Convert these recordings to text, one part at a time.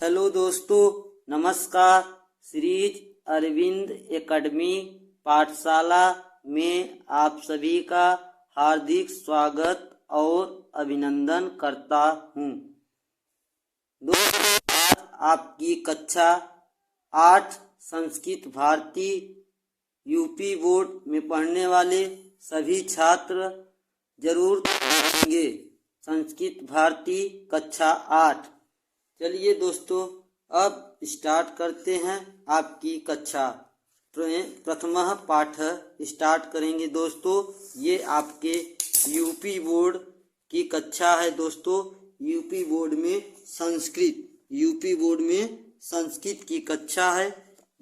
Hello दोस्तों, नमस्कार। श्रीज Arvind academy पाठशाला में आप सभी का हार्दिक स्वागत और अभिनंदन करता हूँ। दोस्तों, आज आपकी कक्षा 8 संस्कृत भारती यूपी बोर्ड में पढ़ने वाले सभी छात्र जरूर पढ़ेंगे। संस्कृत भारती कक्षा 8। चलिए दोस्तों, अब स्टार्ट करते हैं आपकी कक्षा। प्रथम पाठ स्टार्ट करेंगे दोस्तों। ये आपके यूपी बोर्ड की कक्षा है दोस्तों। यूपी बोर्ड में संस्कृत की कक्षा है।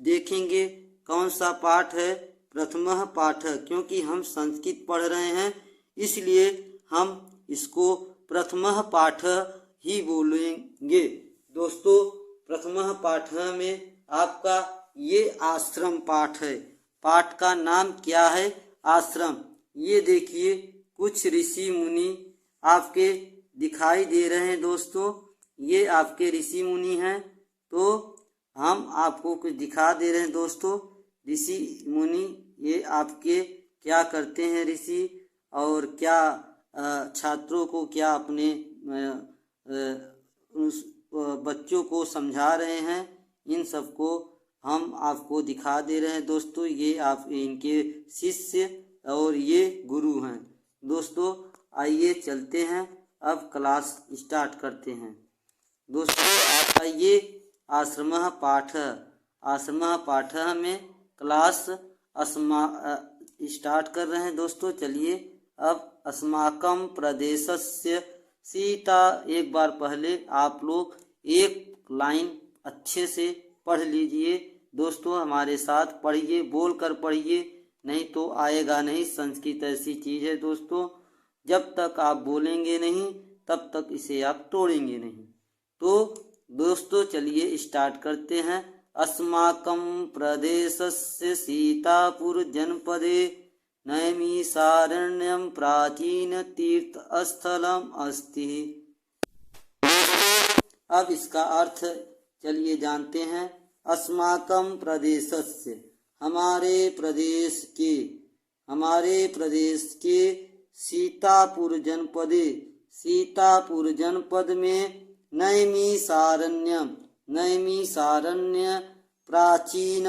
देखेंगे कौन सा पाठ है। प्रथम पाठ है, क्योंकि हम संस्कृत पढ़ रहे हैं इसलिए हम इसको प्रथम पाठ ही बोलेंगे दोस्तों। प्रथम पाठ में आपका ये आश्रम पाठ है। पाठ का नाम क्या है? आश्रम। ये देखिए, कुछ ऋषि मुनि आपके दिखाई दे रहे हैं दोस्तों। ये आपके ऋषि मुनि हैं, तो हम आपको कुछ दिखा दे रहे हैं दोस्तों। ऋषि मुनि ये आपके क्या करते हैं ऋषि, और क्या छात्रों को क्या अपने उस बच्चों को समझा रहे हैं, इन सबको हम आपको दिखा दे रहे हैं दोस्तों। ये आप इनके शिष्य और ये गुरु हैं दोस्तों। आइए चलते हैं, अब क्लास स्टार्ट करते हैं दोस्तों। आइए आश्रम पाठ में क्लास स्टार्ट कर रहे हैं दोस्तों। चलिए, अब अस्माकं प्रदेशस्य सीता। एक बार पहले आप लोग एक लाइन अच्छे से पढ़ लीजिए दोस्तों। हमारे साथ पढ़िए, बोल कर पढ़िए, नहीं तो आएगा नहीं। संस्कृत ऐसी चीज़ है दोस्तों, जब तक आप बोलेंगे नहीं तब तक इसे आप तोड़ेंगे नहीं। तो दोस्तों चलिए स्टार्ट करते हैं। अस्माकं प्रदेशस्य सीतापुर जनपदे नैमिषारण्यं प्राचीन तीर्थ स्थलम अस्ति। अब इसका अर्थ चलिए जानते हैं। अस्माकं प्रदेशस्य, हमारे प्रदेश के सीतापुर जनपद में नैमिषारण्य प्राचीन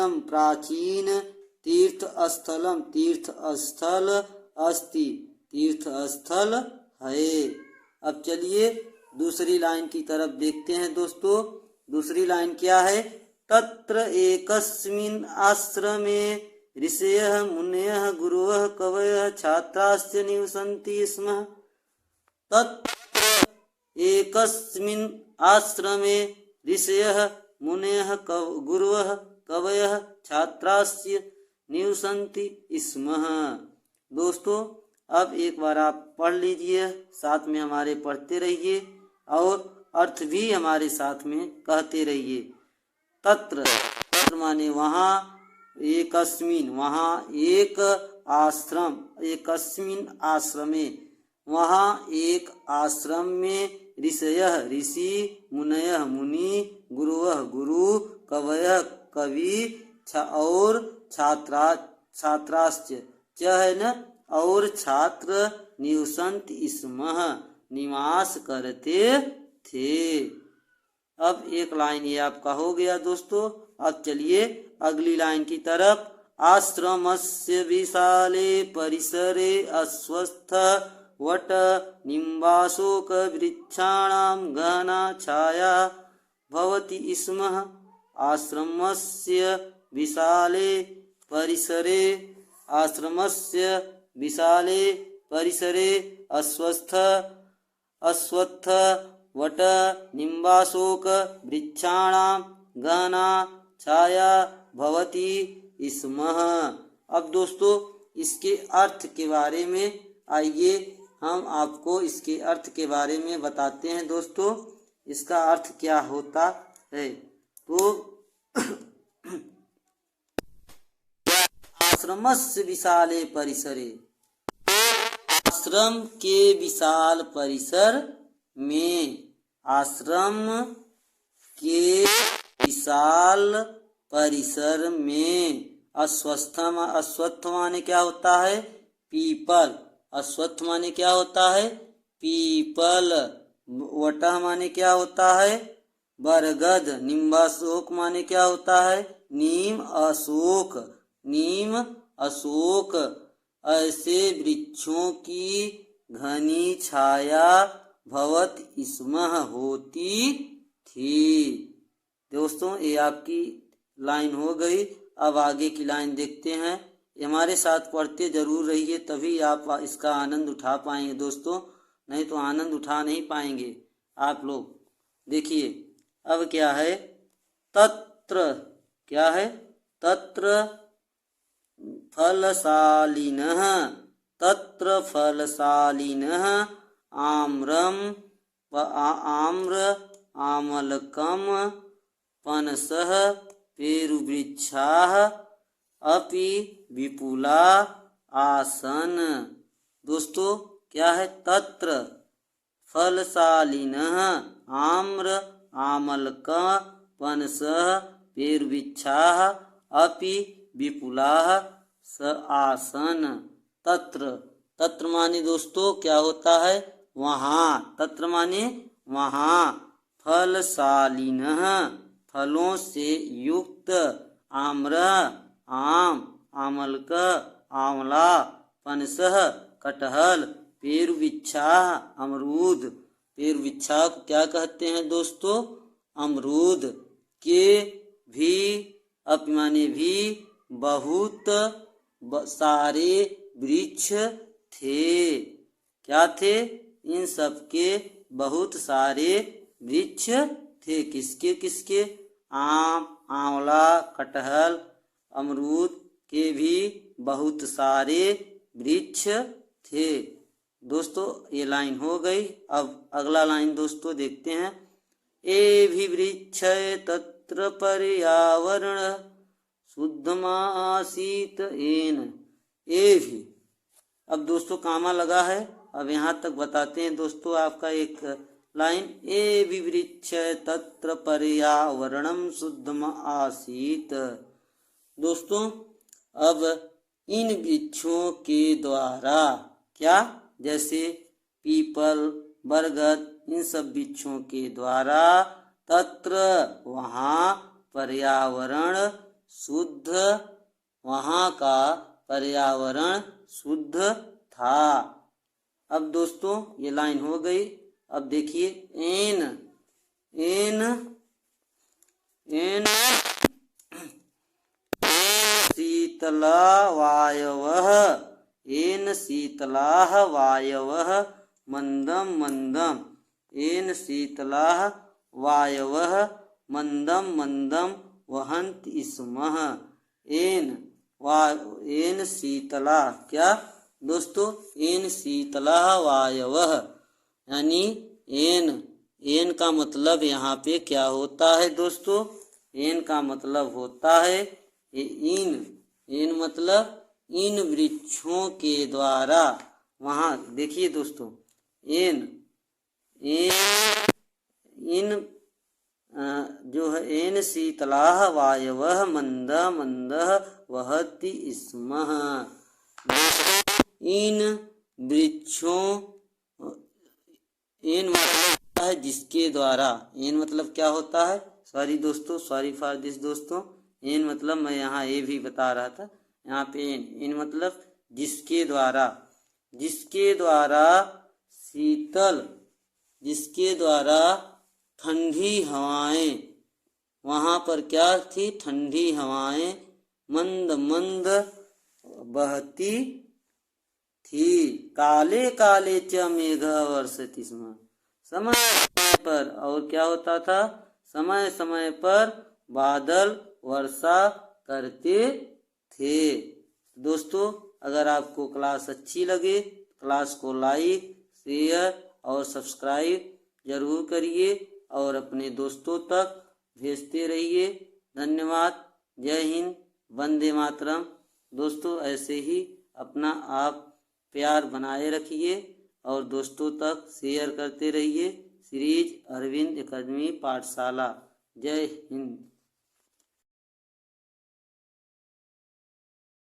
तीर्थस्थल है। अब चलिए दूसरी लाइन की तरफ देखते हैं दोस्तों। दूसरी लाइन क्या है? तत्र एकस्मिन् आश्रमे ऋषयः मुनयः गुरवः कवयः छात्राश्च निवसन्ति स्म। तत्र एकस्मिन् आश्रमे ऋषयः मुनयः गुरवः कवयः छात्राश्च निवसन्ति स्म। दोस्तों, अब एक बार आप पढ़ लीजिए, साथ में हमारे पढ़ते रहिए और अर्थ भी हमारे साथ में कहते रहिए। तत्र माने वहाँ, एकस्मिन वहाँ, एक आश्रम, एकस्मिन आश्रमे वहाँ, एक आश्रम में ऋषयः ऋषि, मुनयः मुनि, गुरुवः गुरु, कवयः कवि और छात्राश्च है न, और छात्र निवसन्त स्मः निवास करते थे। अब एक लाइन ये आपका हो गया दोस्तों। अब चलिए अगली लाइन की तरफ। आश्रमस्य विशाले परिसरे अस्वस्थ वट निम्बाशोक वृक्षाणां गहना छाया भवति स्म। आश्रमस्य विशाले परिसरे अस्वस्थ वट निम्बाशोक वृक्षाणां गहना छाया भवति स्म। अब दोस्तों इसके अर्थ के बारे में आइए हम आपको इसके अर्थ के बारे में बताते हैं दोस्तों। इसका अर्थ क्या होता है? तो आश्रमस्य विशाले परिसरे, आश्रम के विशाल परिसर में, आश्रम के विशाल परिसर में। अश्वत्थ माने क्या होता है? पीपल। अश्वत्थ माने क्या होता है? पीपल। वटः माने क्या होता है? बरगद। निम्बाशोक माने क्या होता है? नीम अशोक। नीम अशोक। ऐसे वृक्षों की घनी छाया भवत स्मः होती थी। दोस्तों ये आपकी लाइन हो गई। अब आगे की लाइन देखते हैं। हमारे साथ पढ़ते जरूर रहिए, तभी आप इसका आनंद उठा पाएंगे दोस्तों, नहीं तो आनंद उठा नहीं पाएंगे आप लोग। देखिए अब क्या है? तत्र क्या है? तत्र फलशालिनः। तत्र फलशालिनः आम्रम आम्र आमलकम पनसः पेरुवृक्षाः अपि विपुला आसन। दोस्तों क्या है? तत्र फलशालिनः आम्र आमलक पनसः पेरुवृक्षाः अपि विपुलाः आसन। तत्र। तत्र माने दोस्तों क्या होता है? वहाँ। तत्र माने वहाँ। फलशालिनः फलों से युक्त, आम्र आम, आमलक आंवला, पनसः कटहल, पेरुवृक्षाः अमरूद। पेरुवृक्षा को क्या कहते हैं दोस्तों? अमरूद। के भी अपि माने भी बहुत सारे वृक्ष थे। क्या थे? इन सब के बहुत सारे वृक्ष थे। किसके किसके? आम, आंवला, कटहल, अमरूद के भी बहुत सारे वृक्ष थे। दोस्तों ये लाइन हो गई। अब अगला लाइन दोस्तों देखते हैं। एभि वृक्ष तत्र पर्यावरण शुद्धमासीत येन। एभि। अब दोस्तों कामा लगा है। अब यहाँ तक बताते हैं दोस्तों आपका एक लाइन। एभि वृक्ष तत्र पर्यावरणम शुद्धम आसीत। दोस्तों अब इन वृक्षों के द्वारा क्या? जैसे पीपल, बरगद, इन सब वृक्षों के द्वारा तत्र वहाँ पर्यावरण शुद्ध, वहाँ का पर्यावरण शुद्ध था। अब दोस्तों ये लाइन हो गई। अब देखिए एन एन एन शीतला वायवः। एन शीतलाः वायवः मंदम मंदम। एन शीतलाः वायवः मंदम मंदम वहन्ति स्मः। एन शीतला क्या दोस्तों? एन शीतलाः वायवः यानी एन का मतलब यहाँ पे क्या होता है दोस्तों? एन का मतलब होता है इन मतलब इन वृक्षों के द्वारा। वहाँ देखिए दोस्तों इन जो है एन शीतलाः वायवः मंद मंद वहति स्मः। इन वृक्षों इन मतलब है जिसके द्वारा। इन मतलब क्या होता है? सॉरी दोस्तों, सॉरी फॉर दिस दोस्तों। इन मतलब मैं यहाँ ये भी बता रहा था। यहाँ पे इन मतलब जिसके द्वारा। जिसके द्वारा शीतल, जिसके द्वारा ठंडी हवाएं। वहाँ पर क्या थी? ठंडी हवाएं मंद मंद बहती थी। काले काले च मेघः वर्षति स्म। समय समय पर। और क्या होता था? समय समय पर बादल वर्षा करते थे। दोस्तों अगर आपको क्लास अच्छी लगे क्लास को लाइक, शेयर और सब्सक्राइब जरूर करिए और अपने दोस्तों तक भेजते रहिए। धन्यवाद। जय हिंद, वंदे मातरम। दोस्तों ऐसे ही अपना आप प्यार बनाए रखिए और दोस्तों तक शेयर करते रहिए। सीरीज अरविंद एकेडमी पाठशाला। जय हिंद।